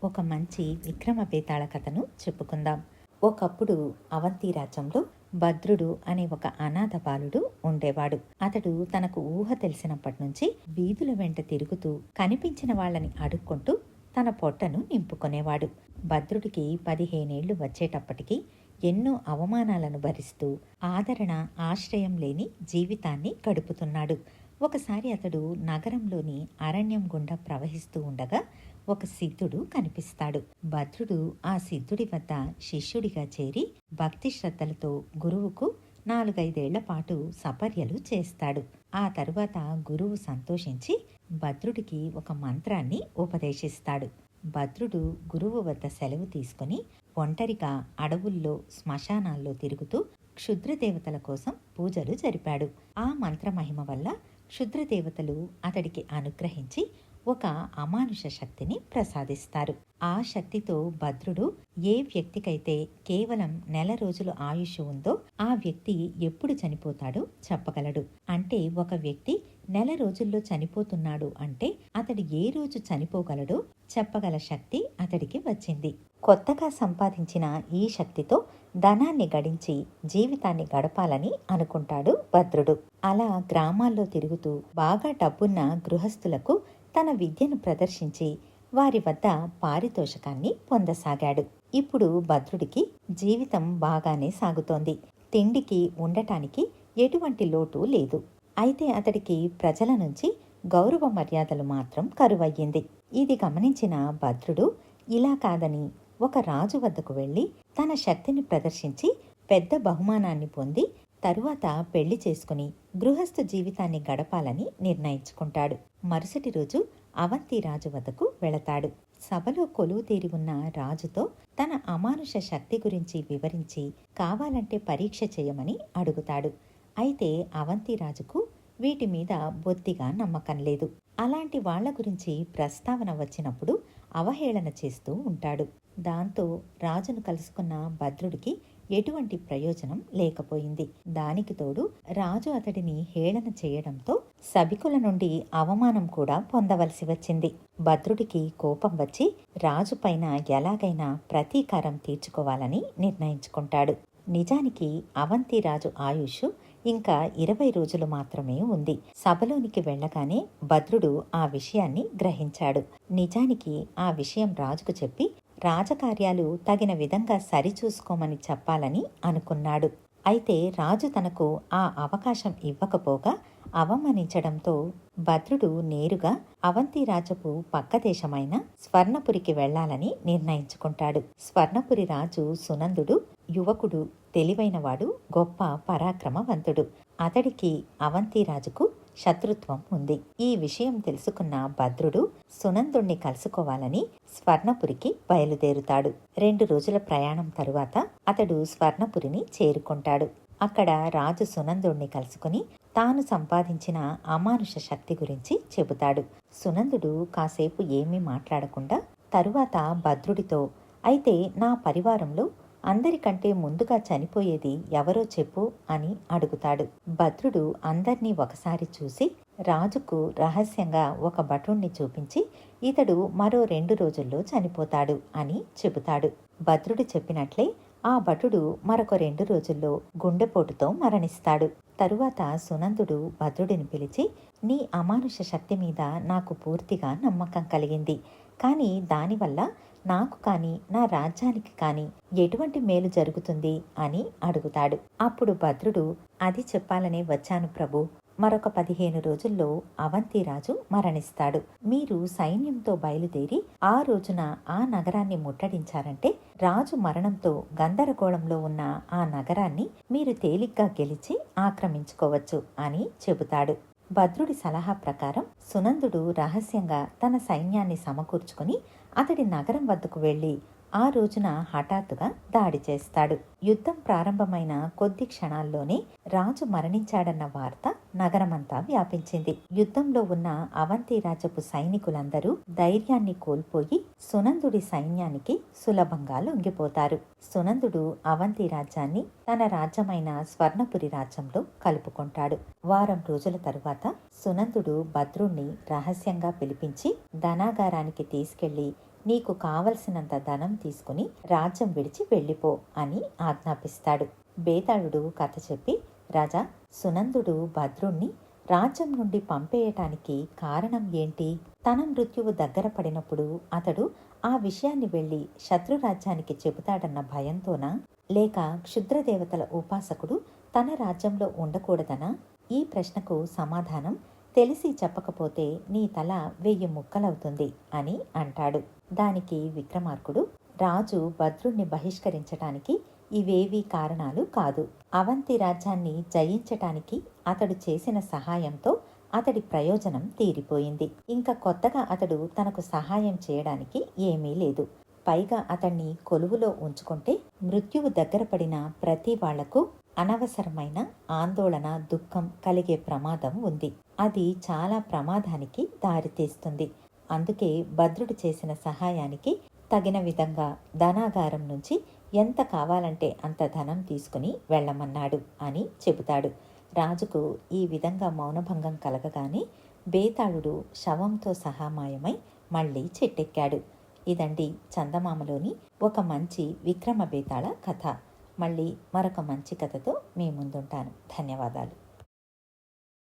ఒక మంచి విక్రమ బేతాళ కథను చెప్పుకుందాం. ఒకప్పుడు అవంతి రాజ్యంలో భద్రుడు అనే ఒక అనాథ బాలుడు ఉండేవాడు. అతడు తనకు ఊహ తెలిసినప్పటి నుంచి వీధుల వెంట తిరుగుతూ కనిపించిన వాళ్ళని అడుక్కుంటూ తన పొట్టను నింపుకునేవాడు. భద్రుడికి 15 ఏళ్లు వచ్చేటప్పటికి ఎన్నో అవమానాలను భరిస్తూ ఆదరణ, ఆశ్రయం లేని జీవితాన్ని గడుపుతున్నాడు. ఒకసారి అతడు నగరంలోని అరణ్యం గుండా ప్రవహిస్తూ ఉండగా ఒక సిద్ధుడు కనిపిస్తాడు. భద్రుడు ఆ సిద్ధుడి వద్ద శిష్యుడిగా చేరి భక్తి శ్రద్ధలతో గురువుకు 4-5 ఏళ్ల పాటు సపర్యలు చేస్తాడు. ఆ తరువాత గురువు సంతోషించి భద్రుడికి ఒక మంత్రాన్ని ఉపదేశిస్తాడు. భద్రుడు గురువు వద్ద సెలవు తీసుకుని ఒంటరిగా అడవుల్లో, శ్మశానాల్లో తిరుగుతూ క్షుద్రదేవతల కోసం పూజలు జరిపాడు. ఆ మంత్రమహిమ వల్ల క్షుద్రదేవతలు అతడికి అనుగ్రహించి ఒక అమానుష శక్తిని ప్రసాదిస్తారు. ఆ శక్తితో భద్రుడు ఏ వ్యక్తికైతే కేవలం 1 నెల రోజులు ఆయుష్ ఉందో ఆ వ్యక్తి ఎప్పుడు చనిపోతాడో చెప్పగలడు. అంటే ఒక వ్యక్తి 1 నెల రోజుల్లో చనిపోతున్నాడు అంటే అతడు ఏ రోజు చనిపోగలడో చెప్పగల శక్తి అతడికి వచ్చింది. కొత్తగా సంపాదించిన ఈ శక్తితో ధనాన్ని గడించి జీవితాన్ని గడపాలని అనుకుంటాడు భద్రుడు. అలా గ్రామాల్లో తిరుగుతూ బాగా డబ్బున్న గృహస్థులకు తన విద్యను ప్రదర్శించి వారి వద్ద పారితోషకాన్ని పొందసాగాడు. ఇప్పుడు భద్రుడికి జీవితం బాగానే సాగుతోంది. తిండికి, ఉండటానికి ఎటువంటి లోటు లేదు. అయితే అతడికి ప్రజల నుంచి గౌరవ మర్యాదలు మాత్రం కరువయ్యింది. ఇది గమనించిన భద్రుడు ఇలా కాదని ఒక రాజు వద్దకు వెళ్ళి తన శక్తిని ప్రదర్శించి పెద్ద బహుమానాన్ని పొంది తరువాత పెళ్లి చేసుకుని గృహస్థ జీవితాన్ని గడపాలని నిర్ణయించుకుంటాడు. మరుసటి రోజు అవంతి రాజు వద్దకు వెళతాడు. సభలో కొలువు తీరి ఉన్న రాజుతో తన అమానుష శక్తి గురించి వివరించి కావాలంటే పరీక్ష చేయమని అడుగుతాడు. అయితే అవంతి రాజుకు వీటి మీద బొత్తిగా నమ్మకం లేదు. అలాంటి వాళ్ల గురించి ప్రస్తావన వచ్చినప్పుడు అవహేళన చేస్తూ ఉంటాడు. దాంతో రాజును కలుసుకున్న భద్రుడికి ఎటువంటి ప్రయోజనం లేకపోయింది. దానికి తోడు రాజు అతడిని హేళన చేయడంతో సభికుల నుండి అవమానం కూడా పొందవలసి వచ్చింది. భద్రుడికి కోపం వచ్చి రాజు పైన ఎలాగైనా ప్రతీకారం తీర్చుకోవాలని నిర్ణయించుకుంటాడు. నిజానికి అవంతి రాజు ఆయుష్ ఇంకా 20 రోజులు మాత్రమే ఉంది. సభలోనికి వెళ్ళగానే భద్రుడు ఆ విషయాన్ని గ్రహించాడు. నిజానికి ఆ విషయం రాజుకు చెప్పి రాజకార్యాలు తగిన విధంగా సరిచూసుకోమని చెప్పాలని అనుకున్నాడు. అయితే రాజు తనకు ఆ అవకాశం ఇవ్వకపోగా అవమానించడంతో భద్రుడు నేరుగా అవంతి రాజపు పక్క దేశమైన స్వర్ణపురికి వెళ్లాలని నిర్ణయించుకుంటాడు. స్వర్ణపురి రాజు సునందుడు యువకుడు, తెలివైనవాడు, గొప్ప పరాక్రమవంతుడు. అతడికి అవంతి రాజుకు శత్రుత్వం ఉంది. ఈ విషయం తెలుసుకున్న భద్రుడు సునందుణ్ణి కలుసుకోవాలని స్వర్ణపురికి బయలుదేరుతాడు. 2 రోజుల ప్రయాణం తరువాత అతడు స్వర్ణపురిని చేరుకుంటాడు. అక్కడ రాజు సునందుణ్ణి కలుసుకుని తాను సంపాదించిన అమానుష శక్తి గురించి చెబుతాడు. సునందుడు కాసేపు ఏమీ మాట్లాడకుండా తరువాత భద్రుడితో, అయితే నా పరివారంలో అందరికంటే ముందుగా చనిపోయేది ఎవరో చెప్పు అని అడుగుతాడు. భద్రుడు అందర్నీ ఒకసారి చూసి రాజుకు రహస్యంగా ఒక భటుణ్ణి చూపించి ఇతడు మరో 2 రోజుల్లో చనిపోతాడు అని చెబుతాడు. భద్రుడు చెప్పినట్లే ఆ భటుడు మరొక 2 రోజుల్లో గుండెపోటుతో మరణిస్తాడు. తరువాత సునందుడు భద్రుడిని పిలిచి, నీ అమానుష శక్తి మీద నాకు పూర్తిగా నమ్మకం కలిగింది. కానీ దానివల్ల నాకు కానీ నా రాజ్యానికి కానీ ఎటువంటి మేలు జరుగుతుంది అని అడుగుతాడు. అప్పుడు భద్రుడు, అది చెప్పాలనే వచ్చాను ప్రభు. మరొక 15 రోజుల్లో అవంతిరాజు మరణిస్తాడు. మీరు సైన్యంతో బయలుదేరి ఆ రోజున ఆ నగరాన్ని ముట్టడించారంటే రాజు మరణంతో గందరగోళంలో ఉన్న ఆ నగరాన్ని మీరు తేలిగ్గా గెలిచి ఆక్రమించుకోవచ్చు అని చెబుతాడు. భద్రుడి సలహా ప్రకారం సునందుడు రహస్యంగా తన సైన్యాన్ని సమకూర్చుకుని అతడి నగరం వద్దకు వెళ్లి ఆ రోజున హఠాత్తుగా దాడి చేస్తాడు. యుద్ధం ప్రారంభమైన కొద్ది క్షణాల్లోనే రాజు మరణించాడన్న వార్త నగరమంతా వ్యాపించింది. యుద్ధంలో ఉన్న అవంతి రాజపు సైనికులందరూ ధైర్యాన్ని కోల్పోయి సునందుడి సైన్యానికి సులభంగా లొంగిపోతారు. సునందుడు అవంతి రాజ్యాన్ని తన రాజ్యమైన స్వర్ణపురి రాజ్యంలో కలుపుకుంటాడు. వారం రోజుల తరువాత సునందుడు భద్రుణ్ణి రహస్యంగా పిలిపించి ధనాగారానికి తీసుకెళ్లి నీకు కావలసినంత ధనం తీసుకుని రాజ్యం విడిచి వెళ్ళిపో అని ఆజ్ఞాపిస్తాడు. బేతాళుడు కథ చెప్పి, రాజా, సునందుడు భద్రుణ్ణి రాజ్యం నుండి పంపేయటానికి కారణం ఏంటి? తన మృత్యువు దగ్గర పడినప్పుడు అతడు ఆ విషయాన్ని వెళ్ళి శత్రురాజ్యానికి చెబుతాడన్న భయంతోనా, లేక క్షుద్రదేవతల ఉపాసకుడు తన రాజ్యంలో ఉండకూడదనా? ఈ ప్రశ్నకు సమాధానం తెలిసి చెప్పకపోతే నీ తల 1000 ముక్కలవుతుంది అని అంటాడు. దానికి విక్రమార్కుడు, రాజు భద్రుణ్ణి బహిష్కరించటానికి ఇవేవీ కారణాలు కాదు. అవంతి రాజ్యాన్ని జయించటానికి అతడు చేసిన సహాయంతో అతడి ప్రయోజనం తీరిపోయింది. ఇంకా కొత్తగా అతడు తనకు సహాయం చేయడానికి ఏమీ లేదు. పైగా అతన్ని కొలువులో ఉంచుకుంటే మృత్యువు దగ్గర పడిన ప్రతి వాళ్లకు అనవసరమైన ఆందోళన, దుఃఖం కలిగే ప్రమాదం ఉంది. అది చాలా ప్రమాదానికి దారితీస్తుంది. అందుకే భద్రుడు చేసిన సహాయానికి తగిన విధంగా ధనాగారం నుంచి ఎంత కావాలంటే అంత ధనం తీసుకుని వెళ్ళమన్నాడు అని చెబుతాడు. రాజుకు ఈ విధంగా మౌనభంగం కలగగానే బేతాళుడు శవంతో సహా మాయమై మళ్ళీ చెట్టెక్కాడు. ఇదండి చందమామలోని ఒక మంచి విక్రమ బేతాళ కథ. మళ్ళీ మరొక మంచి కథతో మీ ముందుంటాను. ధన్యవాదాలు.